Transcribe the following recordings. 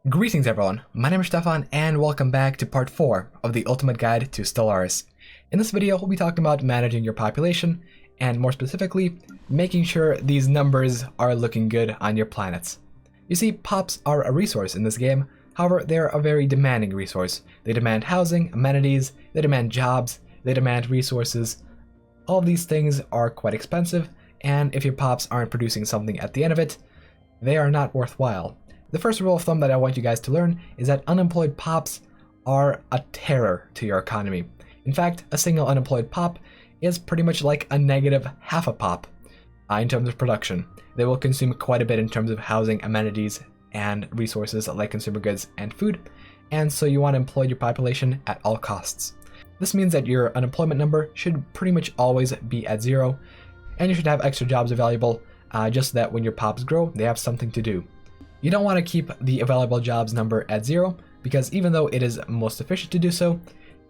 Greetings everyone, my name is Stefan and welcome back to part 4 of the Ultimate Guide to Stellaris. In this video we'll be talking about managing your population and more specifically making sure these numbers are looking good on your planets. You see, pops are a resource in this game, however they're a very demanding resource. They demand housing, amenities, they demand jobs, they demand resources. All of these things are quite expensive, and if your pops aren't producing something at the end of it, they are not worthwhile. The first rule of thumb that I want you guys to learn is that unemployed pops are a terror to your economy. In fact, a single unemployed pop is pretty much like a negative half a pop in terms of production. They will consume quite a bit in terms of housing, amenities, and resources like consumer goods and food, and so you want to employ your population at all costs. This means that your unemployment number should pretty much always be at 0, and you should have extra jobs available just so that when your pops grow, they have something to do. You don't want to keep the available jobs number at 0 because even though it is most efficient to do so,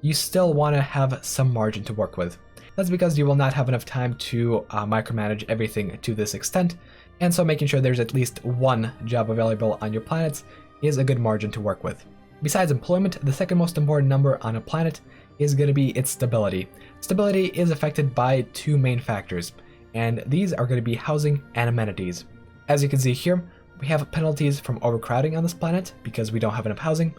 you still want to have some margin to work with. That's because you will not have enough time to micromanage everything to this extent, and so making sure there's at least one job available on your planets is a good margin to work with. Besides employment, the second most important number on a planet is going to be its stability. Stability is affected by two main factors, and these are going to be housing and amenities. As you can see here, we have penalties from overcrowding on this planet because we don't have enough housing,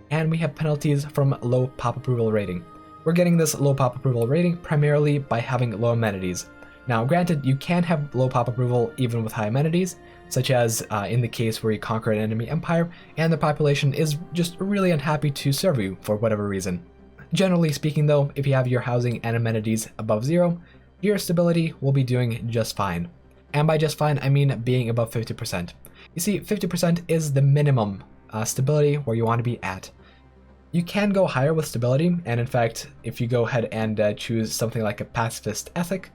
and we have penalties from low pop approval rating. We're getting this low pop approval rating primarily by having low amenities. Now granted, you can have low pop approval even with high amenities, such as in the case where you conquer an enemy empire and the population is just really unhappy to serve you for whatever reason. Generally speaking though, if you have your housing and amenities above 0, your stability will be doing just fine. And by just fine, I mean being above 50%. You see, 50% is the minimum stability where you want to be at. You can go higher with stability, and in fact, if you go ahead and choose something like a pacifist ethic,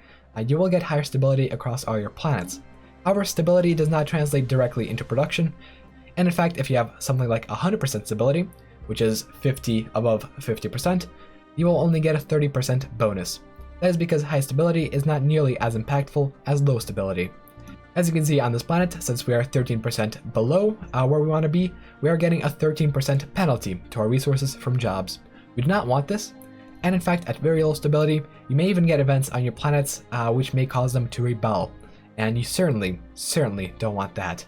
you will get higher stability across all your planets. However, stability does not translate directly into production, and in fact, if you have something like 100% stability, which is 50 above 50%, you will only get a 30% bonus. That is because high stability is not nearly as impactful as low stability. As you can see on this planet, since we are 13% below where we want to be, we are getting a 13% penalty to our resources from jobs. We do not want this, and in fact at very low stability, you may even get events on your planets which may cause them to rebel, and you certainly don't want that.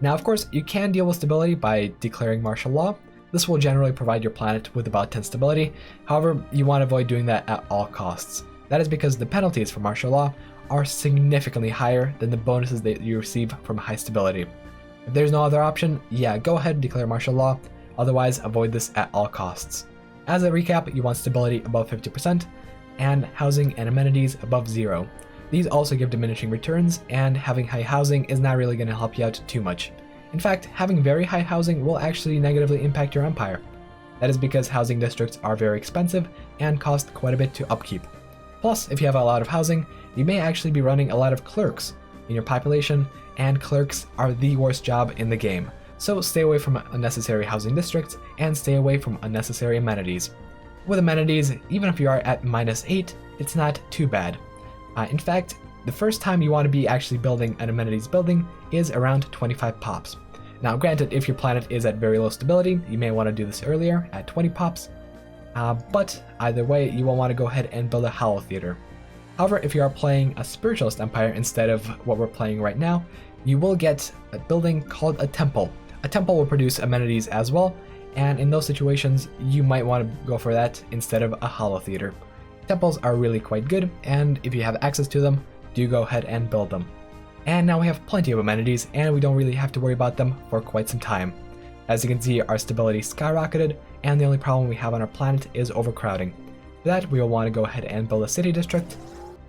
Now of course, you can deal with stability by declaring martial law. This will generally provide your planet with about 10 stability, however, you want to avoid doing that at all costs. That is because the penalties for martial law are significantly higher than the bonuses that you receive from high stability. If there's no other option, yeah, go ahead and declare martial law, otherwise avoid this at all costs. As a recap, you want stability above 50% and housing and amenities above 0. These also give diminishing returns, and having high housing is not really going to help you out too much. In fact, having very high housing will actually negatively impact your empire. That is because housing districts are very expensive and cost quite a bit to upkeep. Plus, if you have a lot of housing, you may actually be running a lot of clerks in your population, and clerks are the worst job in the game. So stay away from unnecessary housing districts and stay away from unnecessary amenities. With amenities, even if you are at -8, it's not too bad. In fact, the first time you want to be actually building an amenities building is around 25 pops. Now granted, if your planet is at very low stability, you may want to do this earlier at 20 pops. But either way, you will want to go ahead and build a hollow theater. However, if you are playing a spiritualist empire instead of what we're playing right now, you will get a building called a temple. A temple will produce amenities as well, and in those situations, you might want to go for that instead of a hollow theater. Temples are really quite good, and if you have access to them, do go ahead and build them. And now we have plenty of amenities, and we don't really have to worry about them for quite some time. As you can see, our stability skyrocketed, and the only problem we have on our planet is overcrowding. For that, we will want to go ahead and build a city district,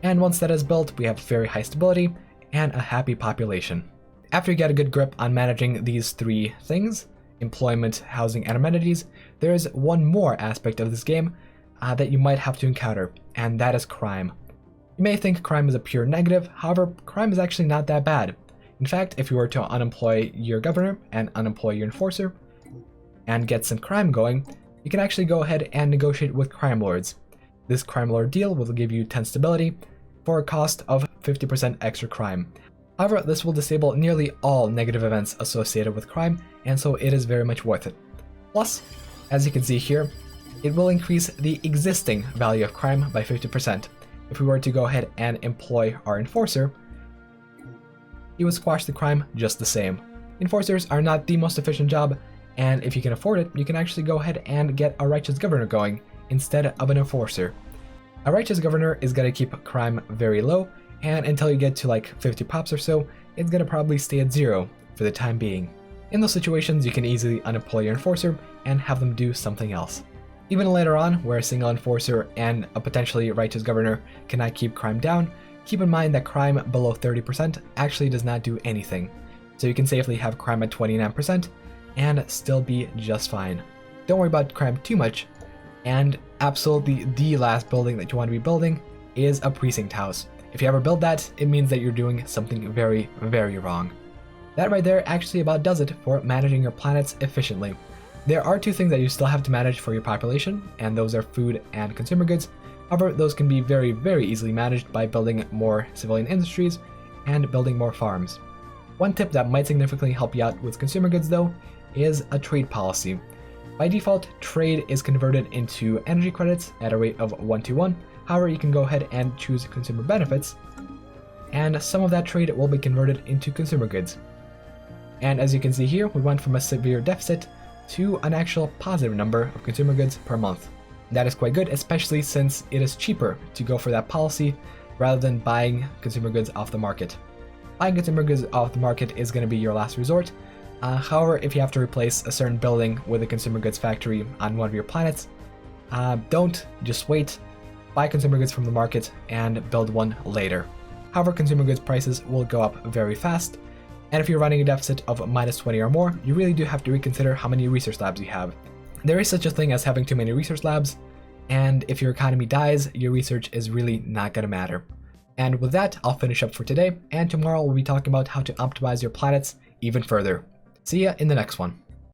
and once that is built, we have very high stability and a happy population. After you get a good grip on managing these three things, employment, housing, and amenities, there is one more aspect of this game that you might have to encounter, and that is crime. You may think crime is a pure negative, however, crime is actually not that bad. In fact, if you were to unemploy your governor and unemploy your enforcer and get some crime going, you can actually go ahead and negotiate with crime lords. This crime lord deal will give you 10 stability for a cost of 50% extra crime. However, this will disable nearly all negative events associated with crime, and so it is very much worth it. Plus, as you can see here, it will increase the existing value of crime by 50%. If we were to go ahead and employ our enforcer, he would squash the crime just the same. Enforcers are not the most efficient job, and if you can afford it, you can actually go ahead and get a righteous governor going instead of an enforcer. A righteous governor is going to keep crime very low, and until you get to like 50 pops or so, it's going to probably stay at 0 for the time being. In those situations, you can easily unemploy your enforcer and have them do something else. Even later on, where a single enforcer and a potentially righteous governor cannot keep crime down, keep in mind that crime below 30% actually does not do anything. So you can safely have crime at 29% and still be just fine. Don't worry about crime too much, and absolutely the last building that you want to be building is a precinct house. If you ever build that, it means that you're doing something very, very wrong. That right there actually about does it for managing your planets efficiently. There are two things that you still have to manage for your population, and those are food and consumer goods. However, those can be very, very easily managed by building more civilian industries and building more farms. One tip that might significantly help you out with consumer goods though is a trade policy. By default, trade is converted into energy credits at a rate of 1:1. However, you can go ahead and choose consumer benefits, and some of that trade will be converted into consumer goods. And as you can see here, we went from a severe deficit to an actual positive number of consumer goods per month. That is quite good, especially since it is cheaper to go for that policy rather than buying consumer goods off the market. Buying consumer goods off the market is going to be your last resort. However, if you have to replace a certain building with a consumer goods factory on one of your planets, don't just wait. Buy consumer goods from the market and build one later. However, consumer goods prices will go up very fast, and if you're running a deficit of -20 or more, you really do have to reconsider how many research labs you have. There is such a thing as having too many research labs, and if your economy dies, your research is really not going to matter. And with that, I'll finish up for today, and tomorrow we'll be talking about how to optimize your planets even further. See ya in the next one.